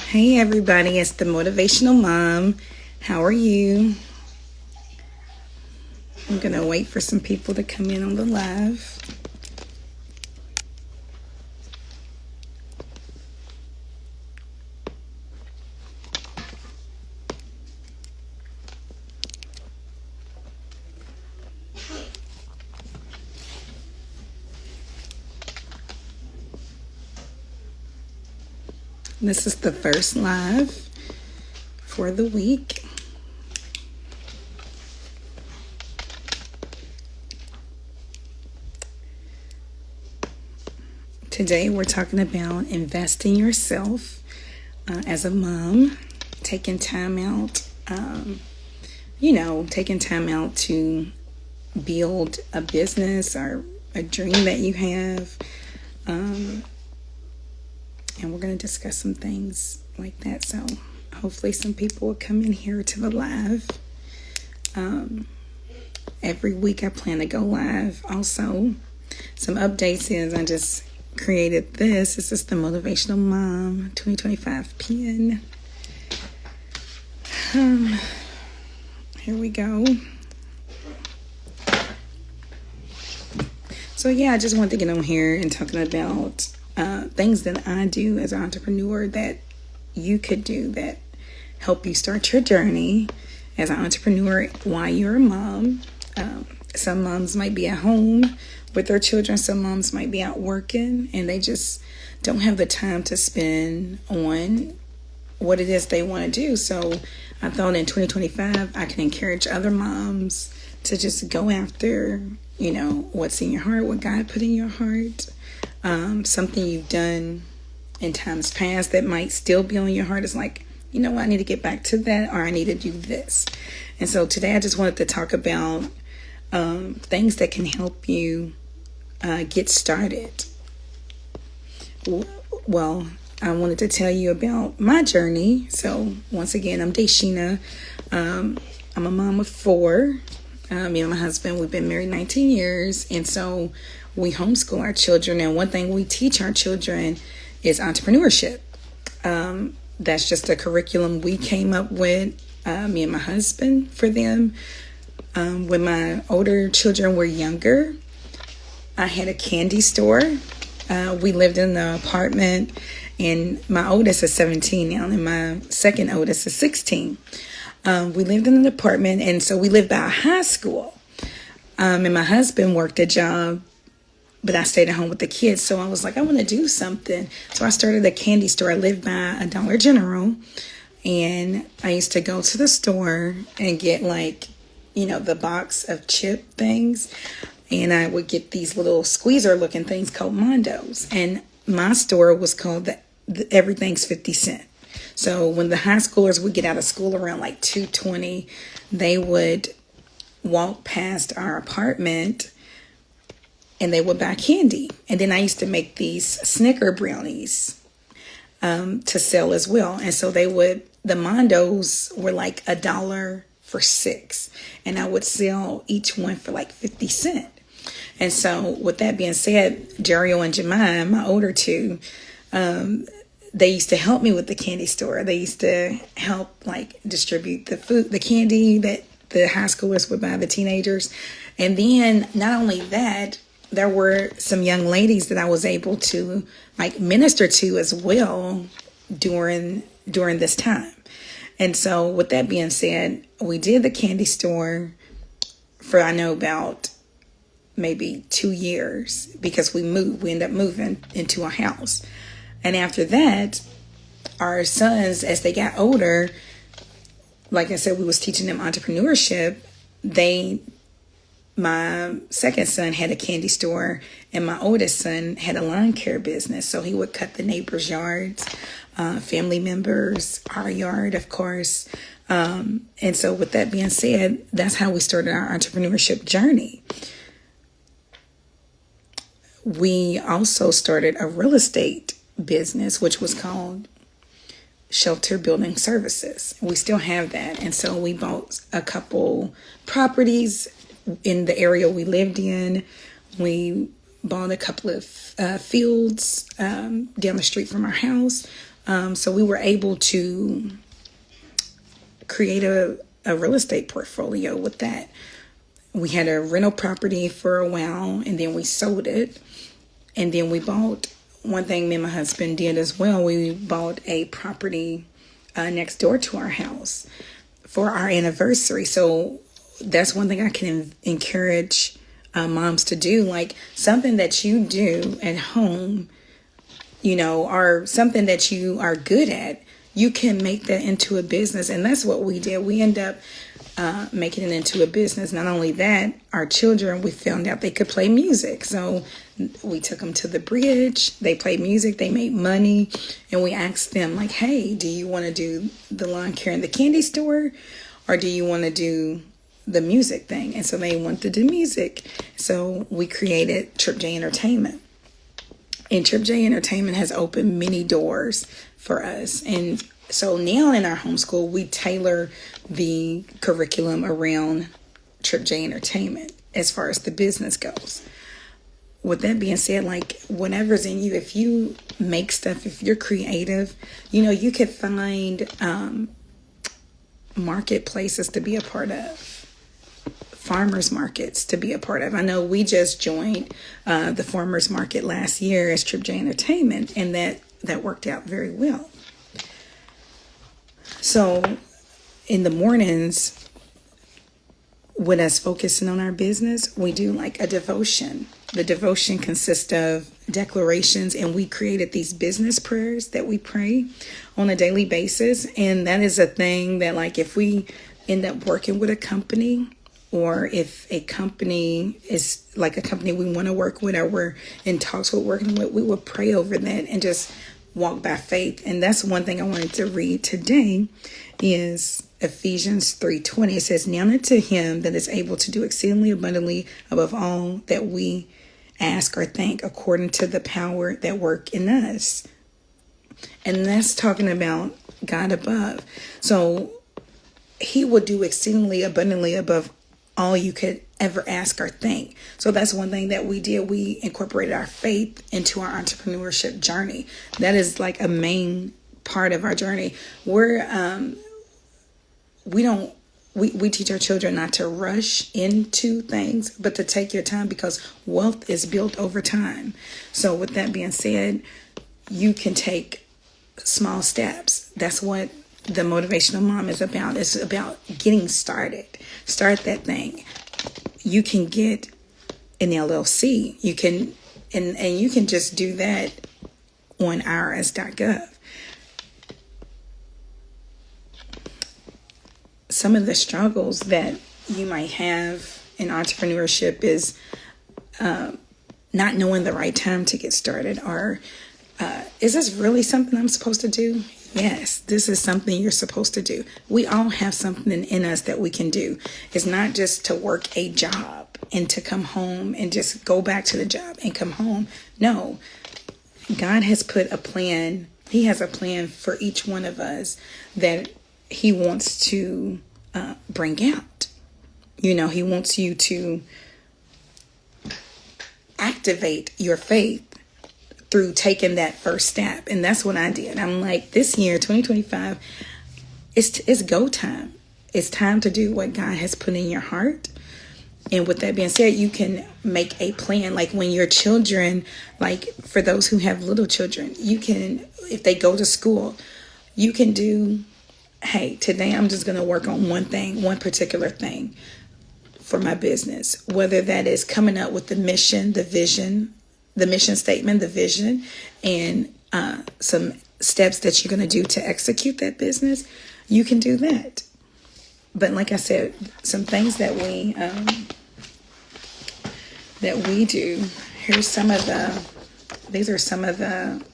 Hey everybody, it's the Motivational Mom. How are you? I'm going to wait for some people to come in on the live. This is the first live for the week. Today we're talking about investing yourself as a mom, taking time out, taking time out to build a business or a dream that you have. And we're going to discuss some things like that. So hopefully some people will come in here to the live. Every week I plan to go live. Also, some updates is I just created this. This is the Motivational Mom 2025 pin. Here we go. So yeah, I just wanted to get on here and talking about things that I do as an entrepreneur that you could do that help you start your journey as an entrepreneur while you're a mom. Some moms might be at home with their children. Some moms might be out working and they just don't have the time to spend on what it is they want to do. So I thought in 2025, I can encourage other moms to just go after, what's in your heart, what God put in your heart. Something you've done in times past that might still be on your heart is like, I need to get back to that, or I need to do this. And so today I just wanted to talk about things that can help you get started. Well, I wanted to tell you about my journey. So once again, I'm Deshina. I'm a mom of 4. Me and my husband, we've been married 19 years. And so we homeschool our children. And one thing we teach our children is entrepreneurship. That's just a curriculum we came up with, me and my husband, for them. When my older children were younger, I had a candy store. We lived in an apartment, and my oldest is 17 now, and my second oldest is 16. We lived in an apartment, and so we lived by a high school. And my husband worked a job, but I stayed at home with the kids. So I was like, I want to do something. So I started a candy store. I lived by a Dollar General, and I used to go to the store and get the box of chip things. And I would get these little squeezer looking things called Mondos. And my store was called the Everything's 50 Cent. So when the high schoolers would get out of school around 2:20, they would walk past our apartment and they would buy candy. And then I used to make these Snicker brownies to sell as well. And so the Mondos were $1 for 6. And I would sell each one for 50 cents. And so with that being said, Dario and Jemima, my older two, they used to help me with the candy store. They used to help distribute the food, the candy that the high schoolers would buy, the teenagers. And then not only that, there were some young ladies that I was able to minister to as well during this time. And so with that being said, we did the candy store for about maybe 2 years because we ended up moving into a house. And after that, our sons, as they got older, like I said, we was teaching them entrepreneurship. My second son had a candy store, and my oldest son had a lawn care business. So he would cut the neighbors' yards, family members, our yard, of course. And so with that being said, that's how we started our entrepreneurship journey. We also started a real estate business, which was called Shelter Building Services. We still have that. And so we bought a couple properties in the area we lived in. We bought a couple of fields down the street from our house. So we were able to create a real estate portfolio with that. We had a rental property for a while, and then we sold it. And then we bought, one thing me and my husband did as well, we bought a property next door to our house for our anniversary. So that's one thing I can encourage moms to do, like something that you do at home, or something that you are good at, you can make that into a business. And that's what we did. We end up making it into a business. Not only that, our children, we found out they could play music. So we took them to the bridge. They played music. They made money. And we asked them, like, hey, do you want to do the lawn care in the candy store? Or do you want to do the music thing? And so they wanted to do music. So we created Trip J Entertainment. And Trip J Entertainment has opened many doors for us. And so now in our homeschool, we tailor the curriculum around Trip J Entertainment as far as the business goes. With that being said, like whatever's in you, if you make stuff, if you're creative, you could find marketplaces to be a part of, farmers markets to be a part of. I know we just joined the farmers market last year as Trip J Entertainment, and that worked out very well. So in the mornings, with us focusing on our business, we do like a devotion. The devotion consists of declarations, and we created these business prayers that we pray on a daily basis. And that is a thing that, like, if we end up working with a company, or if a company is like a company we want to work with, or we're in talks with working with, we will pray over that and just walk by faith. And that's one thing I wanted to read today is Ephesians 3:20. It says, now unto him that is able to do exceedingly abundantly above all that we ask or think, according to the power that work in us. And that's talking about God above. So he will do exceedingly abundantly above all you could ever ask or think. So that's one thing that we did. We incorporated our faith into our entrepreneurship journey. That is like a main part of our journey. We teach our children not to rush into things, but to take your time, because wealth is built over time. So with that being said, you can take small steps. That's what the Motivational Mom is about. It's about getting started. Start that thing. You can get an LLC. You can, and you can just do that on irs.gov. Some of the struggles that you might have in entrepreneurship is not knowing the right time to get started, or is this really something I'm supposed to do? Yes, this is something you're supposed to do. We all have something in us that we can do. It's not just to work a job and to come home and just go back to the job and come home. No, God has put a plan. He has a plan for each one of us that he wants to bring out. He wants you to activate your faith through taking that first step. And that's what I did. I'm like, this year, 2025, it's go time. It's time to do what God has put in your heart. And with that being said, you can make a plan. Like when your children, like for those who have little children, you can, if they go to school, you can do, hey, today I'm just going to work on one thing, one particular thing for my business, whether that is coming up with the mission, the vision, the mission statement, the vision, and some steps that you're going to do to execute that business. You can do that. But like I said, some things that we do. These are some of the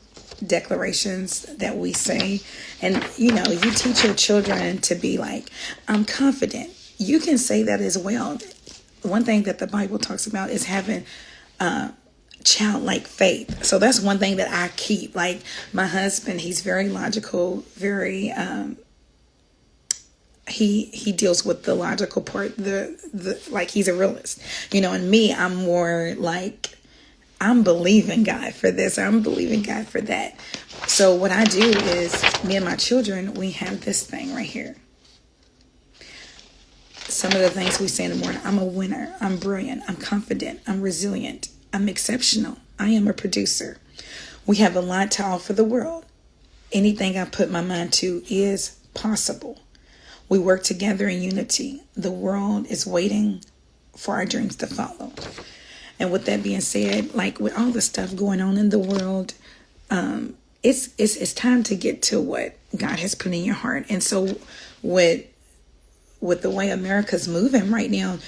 declarations that we say. And you teach your children to be like, I'm confident. You can say that as well. One thing that the Bible talks about is having childlike faith. So that's one thing that I keep. Like my husband, he's very logical, very he deals with the logical part, the like he's a realist, and me, I'm more like I'm believing God for this. I'm believing God for that. So what I do is, me and my children, we have this thing right here. Some of the things we say in the morning: I'm a winner, I'm brilliant, I'm confident, I'm resilient, I'm exceptional, I am a producer. We have a lot to offer the world. Anything I put my mind to is possible. We work together in unity. The world is waiting for our dreams to follow. And with that being said, like with all the stuff going on in the world, it's time to get to what God has put in your heart. And so with the way America's moving right now,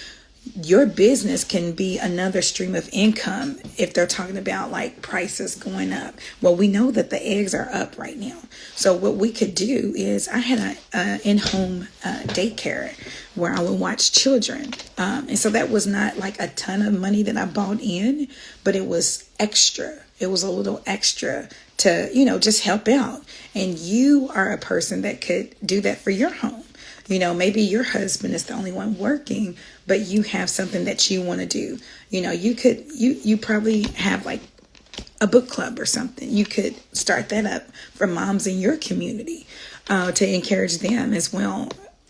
your business can be another stream of income if they're talking about like prices going up. Well, we know that the eggs are up right now. So what we could do is, I had an in-home daycare where I would watch children. And so that was not like a ton of money that I bought in, but it was extra. It was a little extra to, just help out. And you are a person that could do that for your home. Maybe your husband is the only one working, but you have something that you want to do. You probably have like a book club or something. You could start that up for moms in your community to encourage them as well.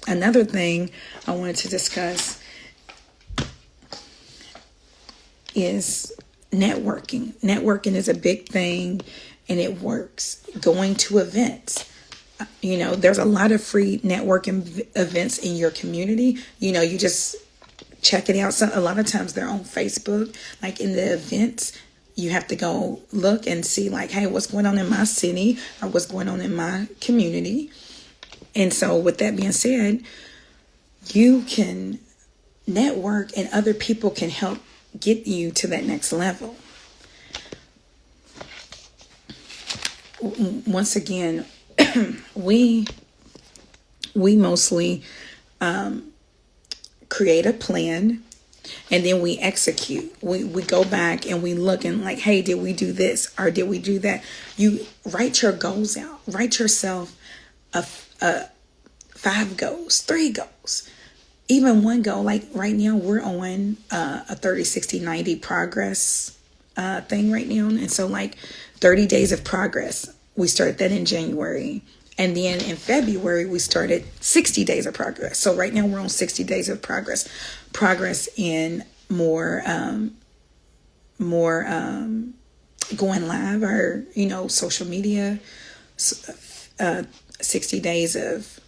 Another thing I wanted to discuss is networking. Networking is a big thing, and it works. Going to events. There's a lot of free networking events in your community. You just check it out. A lot of times they're on Facebook. Like in the events, you have to go look and see like, hey, what's going on in my city or what's going on in my community. And so with that being said, you can network and other people can help get you to that next level. Once again, we mostly create a plan, and then we execute. We go back and we look and like, hey, did we do this or did we do that? You write your goals out. Write yourself 5 goals, 3 goals, even 1 goal. Like right now we're on a 30, 60, 90 progress thing right now. And so like 30 days of progress. We started that in January. And then in February, we started 60 days of progress. So right now we're on 60 days of progress. Progress in more going live or, social media. 60 days of,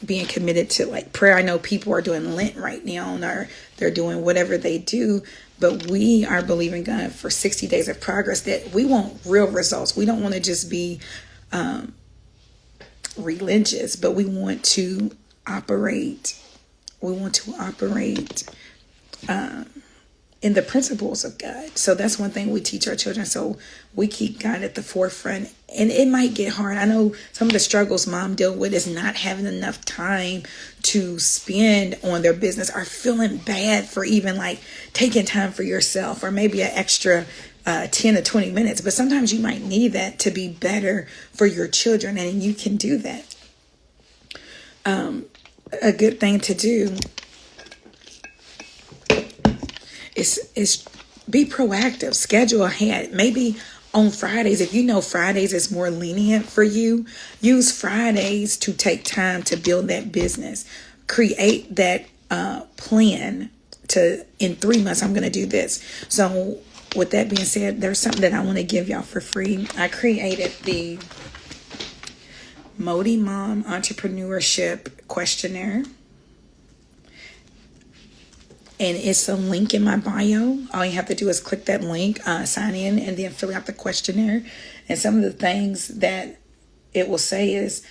being committed to like prayer. I know people are doing Lent right now, or they're doing whatever they do. But we are believing God for 60 days of progress, that we want real results. We don't want to just be religious, but we want to operate. We want to operate in the principles of God. So that's one thing we teach our children. So we keep God at the forefront. And it might get hard. I know some of the struggles mom deal with is not having enough time to spend on their business, or feeling bad for even like taking time for yourself, or maybe an extra 10 to 20 minutes. But sometimes you might need that to be better for your children, and you can do that. A good thing to do is be proactive. Schedule ahead. Maybe on Fridays, if Fridays is more lenient for you, use Fridays to take time to build that business. Create that plan to, in 3 months, I'm going to do this. So with that being said, there's something that I want to give y'all for free. I created the Moti Mom Entrepreneurship Questionnaire. And it's a link in my bio. All you have to do is click that link, sign in, and then fill out the questionnaire. And some of the things that it will say is,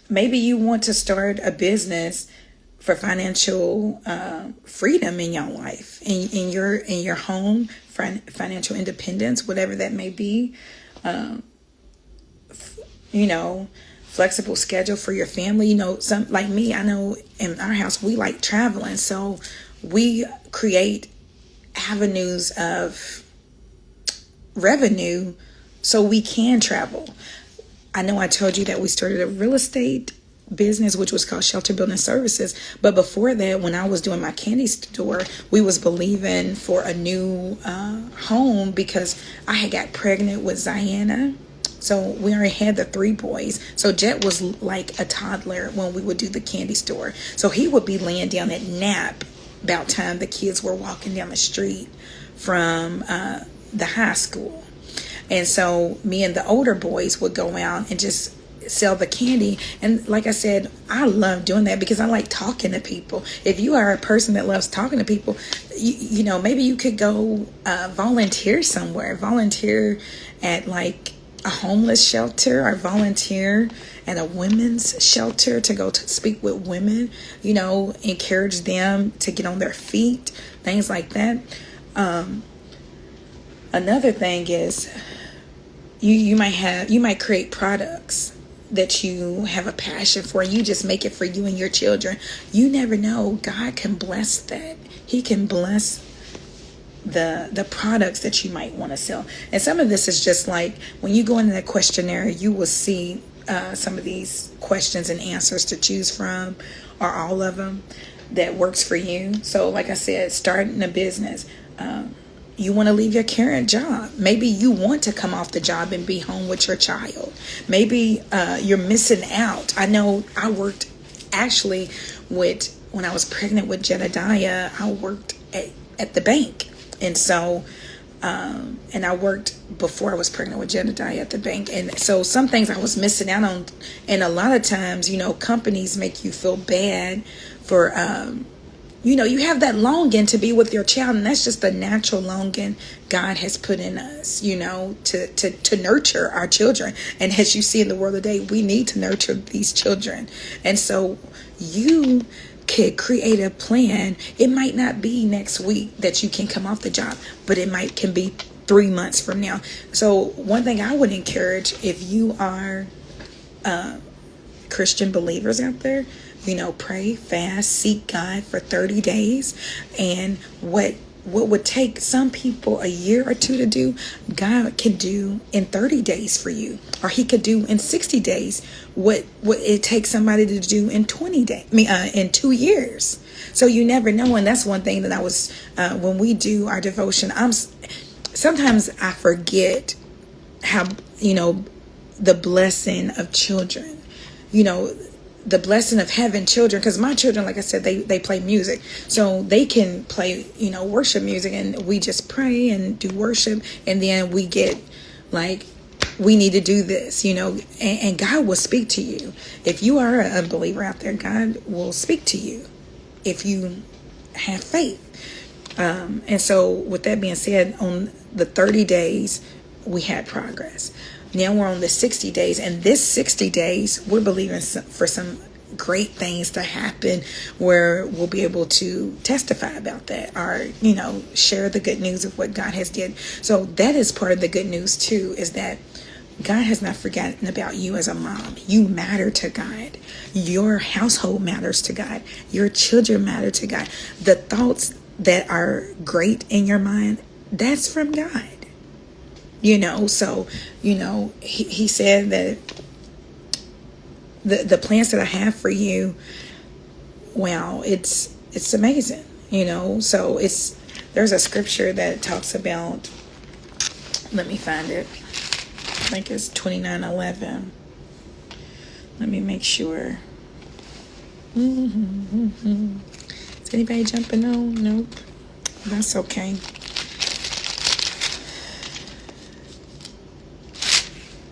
maybe you want to start a business for financial freedom in your life, in your home, financial independence, whatever that may be. Flexible schedule for your family. Some like me, I know in our house we like traveling, so we create avenues of revenue so we can travel. I know I told you that we started a real estate business, which was called Shelter Building Services. But before that, when I was doing my candy store, we was believing for a new home because I had got pregnant with Ziana. So we already had the 3 boys. So Jet was like a toddler when we would do the candy store. So he would be laying down at nap about time the kids were walking down the street from the high school. And so me and the older boys would go out and just sell the candy. And like I said, I love doing that because I like talking to people. If you are a person that loves talking to people, you know, maybe you could go volunteer somewhere. Volunteer at like a homeless shelter, or volunteer at a women's shelter to go to speak with women, you know, encourage them to get on their feet, things like that. Another thing is you might create products that you have a passion for, and you just make it for you and your children. You never know, God can bless that. He can bless the products that you might want to sell. And some of this is just like when you go into the questionnaire, you will see some of these questions and answers to choose from, or all of them that works for you. So like I said, starting a business, you want to leave your current job. Maybe you want to come off the job and be home with your child. Maybe you're missing out. I know I worked actually when I was pregnant with Jedediah, I worked at the bank. And so, and I worked before I was pregnant with Jedediah at the bank. And so some things I was missing out on. And a lot of times, you know, companies make you feel bad for, you know, you have that longing to be with your child. And that's just the natural longing God has put in us, you know, to nurture our children. And as you see in the world today, we need to nurture these children. And so you could create a plan. It might not be next week that you can come off the job, but it can be 3 months from now. So one thing I would encourage, if you are Christian believers out there, you know, pray, fast, seek God for 30 days. And what would take some people a year or two to do, God can do in 30 days for you. Or he could do in 60 days what it takes somebody to do in 20 days, in 2 years. So you never know. And that's one thing that I was, when we do our devotion, sometimes I forget how, you know, the blessing of children, you know, the blessing of having children, because my children, like I said, they play music, so they can play, you know, worship music, and we just pray and do worship, and then we get like, we need to do this, you know, and God will speak to you. If you are a believer out there, God will speak to you if you have faith. And so with that being said, on the 30 days, we had progress. Now we're on the 60 days, and this 60 days, we're believing for some great things to happen where we'll be able to testify about that, or, you know, share the good news of what God has did. So that is part of the good news too, is that God has not forgotten about you as a mom. You matter to God. Your household matters to God. Your children matter to God. The thoughts that are great in your mind, that's from God. You know, so, you know, he said that the plans that I have for you, wow, it's amazing, you know. So there's a scripture that talks about, let me find it. I think it's 29:11. Let me make sure. Is anybody jumping on? Nope. That's okay.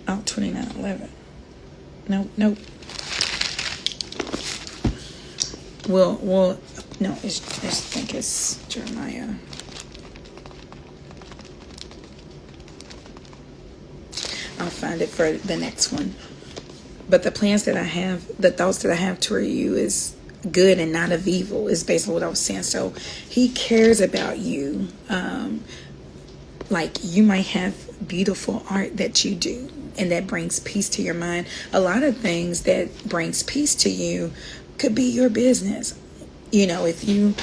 Oh, 29:11. Nope. Well, no, I think it's Jeremiah. I'll find it for the next one. But the plans that I have, the thoughts that I have toward you is good and not of evil, is basically what I was saying. So he cares about you. Like, you might have beautiful art that you do, and that brings peace to your mind. A lot of things that brings peace to you could be your business. You know, if you're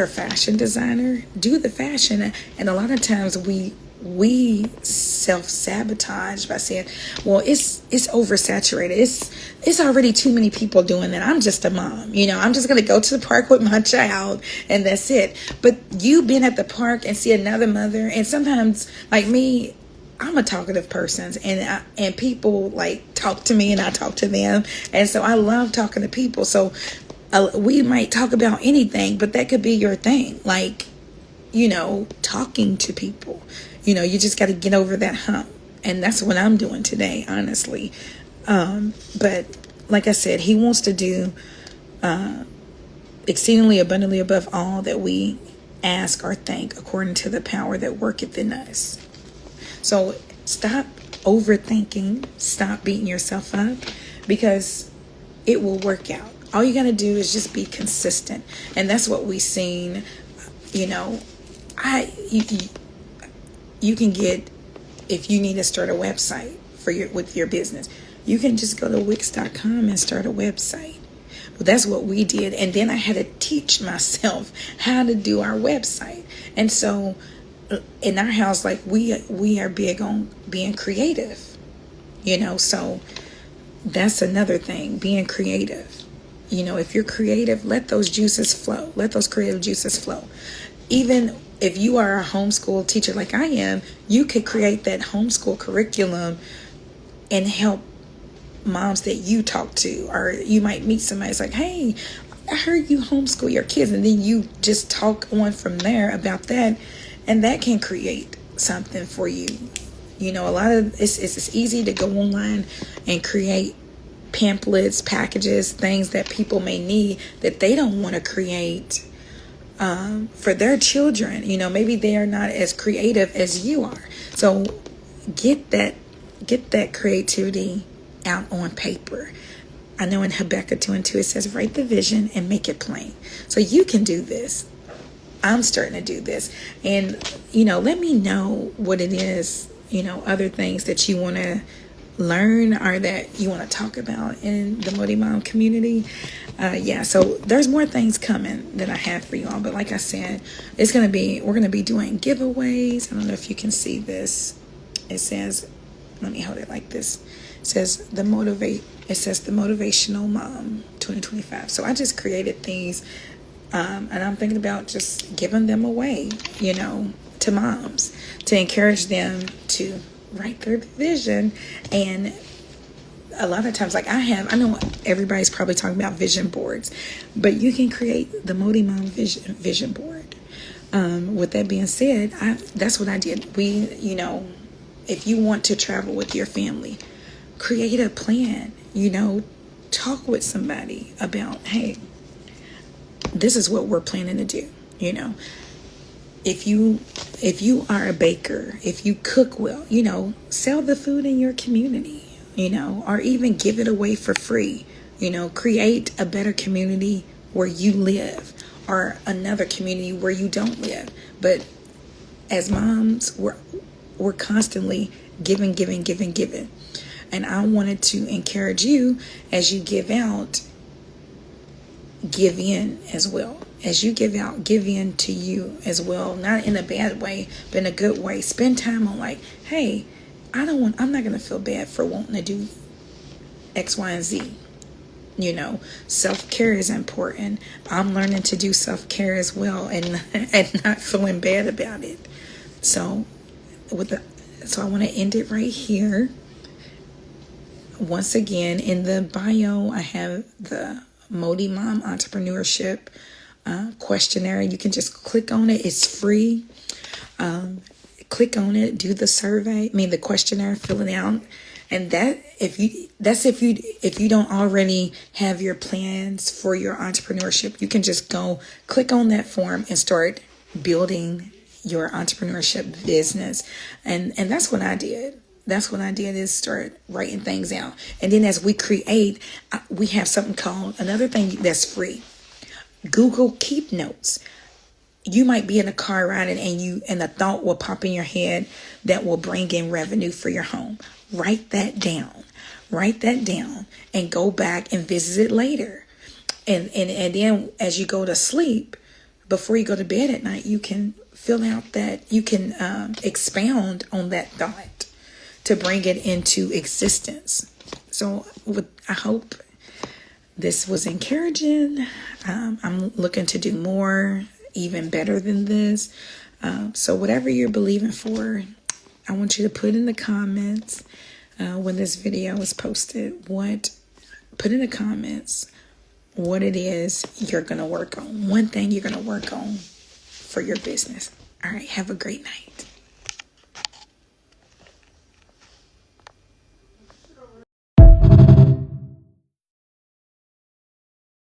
a fashion designer, do the fashion. And a lot of times we we self-sabotage by saying, well, it's oversaturated, it's already too many people doing that, I'm just a mom, I'm just going to go to the park with my child and that's it. But you been at the park and see another mother, and sometimes, like me, I'm a talkative person, and people like talk to me and I talk to them, and so I love talking to people. So we might talk about anything, but that could be your thing, like, talking to people. You just got to get over that hump, and that's what I'm doing today, honestly. But like I said, he wants to do exceedingly abundantly above all that we ask or think, according to the power that worketh in us. So stop overthinking, stop beating yourself up, because it will work out. All you got to do is just be consistent. And that's what we've seen. You can get, if you need to start a website with your business, you can just go to Wix.com and start a website. Well, that's what we did. And then I had to teach myself how to do our website. And so in our house, like, we are big on being creative, so that's another thing, being creative. If you're creative, let those juices flow. Let those creative juices flow. Even if you are a homeschool teacher like I am, you could create that homeschool curriculum and help moms that you talk to. Or you might meet somebody that's like, hey, I heard you homeschool your kids, and then you just talk on from there about that, and that can create something for you. A lot of it's easy to go online and create pamphlets, packages, things that people may need that they don't want to create for their children. Maybe they are not as creative as you are. So get that creativity out on paper. I know in Habakkuk 2:2 it says, write the vision and make it plain. So you can do this. I'm starting to do this. And, let me know what it is, other things that you want to learn or that you want to talk about in the Moti Mom community. So there's more things coming that I have for you all. But like I said, we're going to be doing giveaways. I don't know if you can see this. It says, let me hold it like this. It says the Motivational Mom 2025. So I just created these. And I'm thinking about just giving them away, to moms, to encourage them to write their vision. And a lot of times, like I know everybody's probably talking about vision boards, but you can create the Moti Mom vision board. With that being said, that's what I did. If you want to travel with your family, create a plan, talk with somebody about, hey, this is what we're planning to do. If you are a baker, if you cook well, sell the food in your community, or even give it away for free. Create a better community where you live, or another community where you don't live. But as moms, we're constantly giving. And I wanted to encourage you, as you give out, give in as well. As you give out, give in to you as well. Not in a bad way, but in a good way. Spend time on, like, hey, I'm not going to feel bad for wanting to do X, Y, and Z. Self-care is important. I'm learning to do self-care as well, and not feeling bad about it. So I want to end it right here. Once again, in the bio, I have the Moti Mom Entrepreneurship questionnaire. You can just click on it. It's free. Click on it, do the survey, the questionnaire, fill it out. And if you don't already have your plans for your entrepreneurship, you can just go click on that form and start building your entrepreneurship business. And that's what I did. That's what I did, is start writing things out. And then as we create, we have something called, another thing that's free, Google Keep Notes. You might be in a car riding and a thought will pop in your head that will bring in revenue for your home. Write that down. And go back and visit it later. And then as you go to sleep, before you go to bed at night, you can feel out that you can expound on that thought to bring it into existence. So I hope this was encouraging. I'm looking to do more, even better than this. So whatever you're believing for, I want you to put in the comments when this video is posted. Put in the comments what it is you're going to work on. One thing you're going to work on for your business. All right. Have a great night.